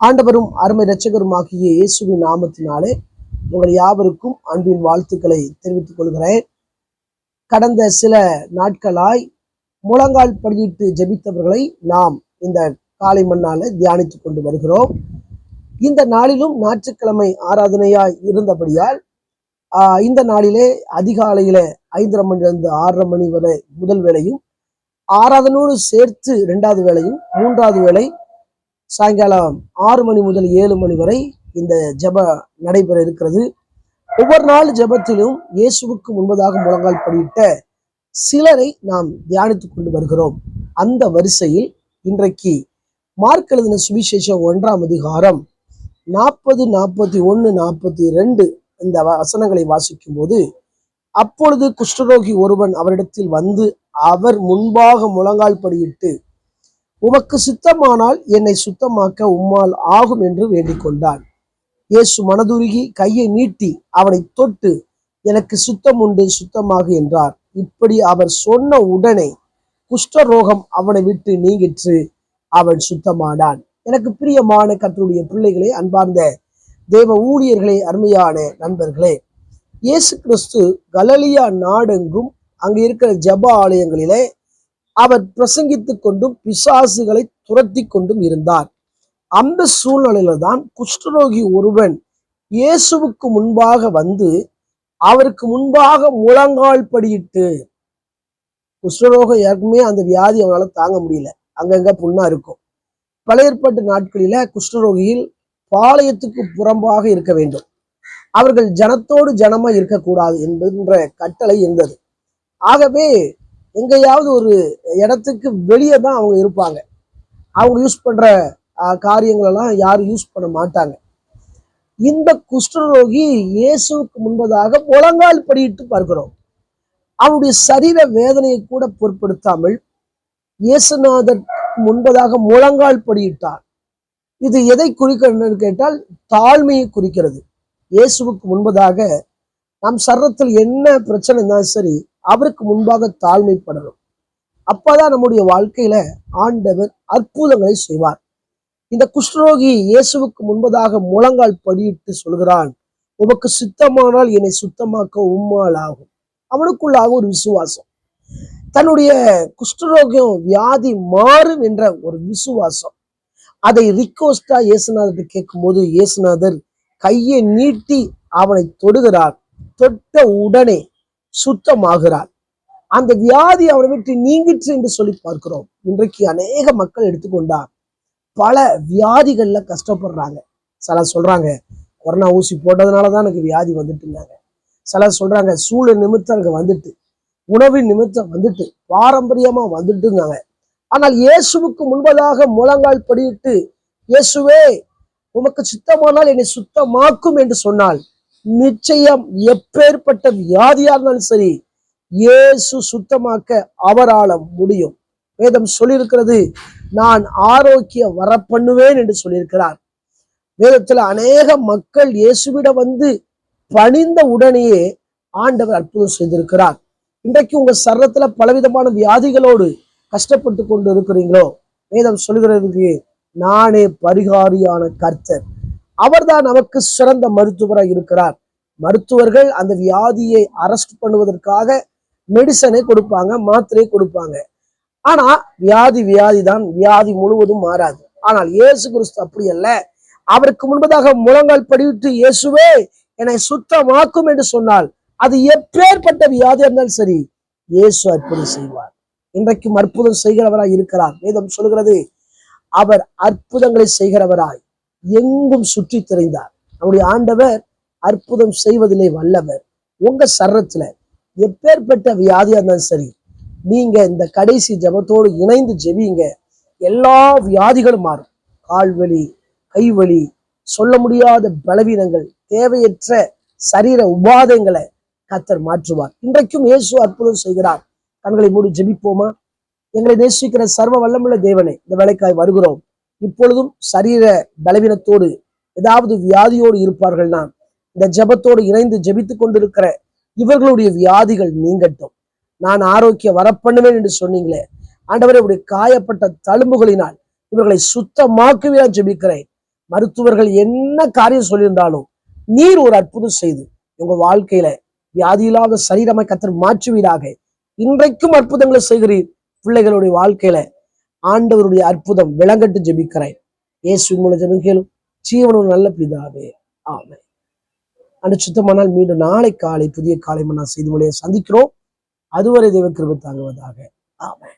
ஆண்டவரும் அருமை இரட்சகருமாகிய இயேசுவின் நாமத்தினாலே உங்கள் யாவருக்கும் அன்பின் வாழ்த்துக்களை தெரிவித்துக் கொள்கிறேன். கடந்த சில நாட்களாய் முழங்கால் படியிட்டு ஜெபித்தவர்களை நாம் இந்த காலை மண்ணால தியானித்துக் கொண்டு வருகிறோம். இந்த நாளிலும் ஞாயிற்றுக்கிழமை ஆராதனையாய் இருந்தபடியால் இந்த நாளிலே அதிகாலையில 5:30 மணிலிருந்து 6:30 மணி வரை முதல் வேளையும், ஆராதனோடு சேர்த்து 2வது வேளையும், 3வது வேளை சாயங்காலம் 6 மணி முதல் 7 மணி வரை இந்த ஜெப நடைபெற இருக்கிறது. ஒவ்வொரு நாள் ஜெபத்திலும் இயேசுவுக்கு முன்பதாக முழங்கால் படியிட்ட சிலரை நாம் தியானித்துக் கொண்டு வருகிறோம். அந்த வரிசையில் இன்றைக்கு மார்க் எழுதின சுவிசேஷம் 1ஆம் அதிகாரம் 40, 41, 42 இந்த வசனங்களை வாசிக்கும் போது, அப்பொழுது குஷ்டரோகி ஒருவன் அவரிடத்தில் வந்து அவர் முன்பாக முழங்கால் படியிட்டு, உமக்கு சித்தமானால் என்னை சுத்தமாக்க உம்மால் ஆகும் என்று வேண்டிக் கொண்டான். இயேசு மனதுருகி கையை நீட்டி அவனை தொட்டு, எனக்கு சுத்தம் உண்டு, சுத்தமாக என்றார். இப்படி அவர் சொன்ன உடனே குஷ்டரோகம் அவனை விட்டு நீங்கிற்று, அவன் சுத்தமானான். எனக்கு பிரியமான கர்த்தருடைய பிள்ளைகளே, அன்பார்ந்த தேவ ஊழியர்களே, அருமையான நண்பர்களே, இயேசு கிறிஸ்து கலிலேயா நாடெங்கும் அங்கு இருக்கிற ஜெப ஆலயங்களிலே அவர் பிரசங்கித்துக் கொண்டும் பிசாசுகளை துரத்தி கொண்டும் இருந்தார். அந்த சூழ்நிலையில தான் குஷ்டரோகி ஒருவன் இயேசுவுக்கு முன்பாக வந்து அவருக்கு முன்பாக முழங்கால் படியிட்டு, குஷ்டரோகம் யாருக்குமே அந்த வியாதி அவனால தாங்க முடியல, அங்கங்க புண்ணா இருக்கும். பழைய ஏற்பாட்டு நாட்களில குஷ்டரோகியில் பாளையத்துக்கு புறம்பாக இருக்க வேண்டும், அவர்கள் ஜனத்தோடு ஜனமா இருக்கக்கூடாது என்கின்ற கட்டளை இருந்தது. ஆகவே எங்கேயாவது ஒரு இடத்துக்கு வெளியே தான் அவங்க இருப்பாங்க. அவங்க யூஸ் பண்ற காரியங்களெல்லாம் யாரும் யூஸ் பண்ண மாட்டாங்க. இந்த குஷ்டரோகி இயேசுவுக்கு முன்பதாக முழங்கால் படியிட்டு பார்க்கிறோம். அவனுடைய சரீர வேதனையை கூட பொருட்படுத்தாமல் இயேசுநாதர் முன்பதாக முழங்கால் படியிட்டார். இது எதை குறிக்கிறது கேட்டால் தாழ்மையை குறிக்கிறது. இயேசுவுக்கு முன்பதாக நம் சரீரத்தில் என்ன பிரச்சனை இருந்தாலும் சரி, அவருக்கு முன்பாக தாழ்மைப்படணும். அப்பதான் நம்முடைய வாழ்க்கையில ஆண்டவர் அற்புதங்களை செய்வார். இந்த குஷ்டரோகி இயேசுவுக்கு முன்பதாக முழங்கால் படியிட்டு சொல்கிறான், உமக்கு சித்தமானால் என்னை சுத்தமாக்க உம்மால் ஆகும். அவனுக்குள்ளாக ஒரு விசுவாசம், தன்னுடைய குஷ்டரோகம் வியாதி மாறும் என்ற ஒரு விசுவாசம். அதை ரிக்வெஸ்டா இயேசுநாதர் கேட்கும் போது இயேசுநாதர் கையை நீட்டி அவனை தொடுகிறார். தொட்ட உடனே சுத்தமாகிறார். அந்த வியாதி அவனை விட்டு நீங்கிற்று என்று சொல்லி பார்க்கிறோம். இன்றைக்கு அநேக மக்கள் எடுத்துக்கொண்டார் பல வியாதிகள்ல கஷ்டப்படுறாங்க. சிலர் சொல்றாங்க கொரோனா ஊசி போட்டதுனாலதான் எனக்கு வியாதி வந்துட்டுனாங்க. சிலர் சொல்றாங்க சூழல் நிமித்தம் எனக்கு வந்துட்டு, உணவின் நிமித்தம் வந்துட்டு, பாரம்பரியமா வந்துட்டுங்காங்க. ஆனால் இயேசுவுக்கு முன்பதாக முழங்கால் படியிட்டு, இயேசுவே உமக்கு சித்தமானால் என்னை சுத்தமாக்கும் என்று சொன்னால் நிச்சயம் எப்பேற்பட்ட வியாதியா இருந்தாலும் சரி இயேசு சுத்தமாக்க அவரால் முடியும். வேதம் சொல்லியிருக்கிறது, நான் ஆரோக்கிய வர பண்ணுவேன் என்று சொல்லியிருக்கிறார். வேதத்துல அநேக மக்கள் இயேசுவிடம் வந்து பணிந்த உடனேயே ஆண்டவர் அற்புதம் செய்திருக்கிறார். இன்றைக்கு உங்க சரீரத்துல பலவிதமான வியாதிகளோடு கஷ்டப்பட்டு கொண்டு இருக்கிறீங்களோ, வேதம் சொல்கிறதுக்கு நானே பரிகாரியான கர்த்தர், அவர்தான் நமக்கு சிறந்த மருத்துவராக இருக்கிறார். மருத்துவர்கள் அந்த வியாதியை அரெஸ்ட் பண்ணுவதற்காக மெடிசனை கொடுப்பாங்க, மாத்திரை கொடுப்பாங்க. ஆனா வியாதி தான், வியாதி முழுவதும் மாறாது. ஆனால் இயேசு கிறிஸ்து அப்படி அல்ல. அவருக்கு முன்பதாக முழங்கால் படிவிட்டு இயேசுவே என்னை சுத்தமாக்கும் என்று சொன்னால் அது எப்பேற்பட்ட வியாதி இருந்தாலும் சரி இயேசு அற்புதம் செய்வார். இன்றைக்கும் அற்புதம் செய்கிறவராய் இருக்கிறார். வேதம் சொல்கிறது, அவர் அற்புதங்களை செய்கிறவராய் எங்கும் சுற்றி திரிந்தார். நம்முடைய ஆண்டவர் அற்புதம் செய்வதிலே வல்லவர். உங்க சரீரத்துல எப்பேற்பட்ட வியாதியா இருந்தாலும் சரி, நீங்க இந்த கடைசி ஜெபத்தோடு இணைந்து ஜெபிங்க, எல்லா வியாதிகளும் மாறும். கால்வலி, கைவலி, சொல்ல முடியாத பலவீனங்கள், தேவையற்ற சரீர உபாதைகளை கர்த்தர் மாற்றுவார். இன்றைக்கும் இயேசு அற்புதம் செய்கிறார். கண்களை மூடி ஜெபிப்போமா? எங்களை நேசிக்கிற சர்வ வல்லமுள்ள தேவனே, இந்த வேலைக்காய் வருகிறோம். இப்பொழுதும் சரீர பலவீனத்தோடு ஏதாவது வியாதியோடு இருப்பார்கள், நான் இந்த ஜெபத்தோடு இணைந்து ஜெபித்துக் கொண்டிருக்கிற இவர்களுடைய வியாதிகள் நீங்கட்டும். நான் ஆரோக்கிய வரப்பண்ணுவேன் என்று சொன்னீங்களே ஆண்டவரே, உடைய காயப்பட்ட தழும்புகளினால் இவர்களை சுத்தமாக்குவே ஜெபிக்கிறேன். மருத்துவர்கள் என்ன காரியம் சொல்லியிருந்தாலும் நீர் ஒரு அற்புதம் செய்து உங்க வாழ்க்கையில வியாதி இல்லாத சரீரமை கர்த்தர் மாற்றுவீராக. இன்றைக்கும் அற்புதங்களை செய்கிறீர். பிள்ளைகளுடைய வாழ்க்கையில ஆண்டவருடைய அற்புதம் விளங்கட்டு ஜெபிக்கிறேன். இயேசுவின் மூலம் ஜெபிக்கிறேன் ஜீவனுள்ள நல்ல பிதாவே, ஆமென். அனுச்சித்தமானால் மீண்டும் நாளை காலை புதிய காலை நான் செய்து சந்திக்கிறோம். அதுவரை தேவ கிருபை தாங்குவதாக. ஆமென்.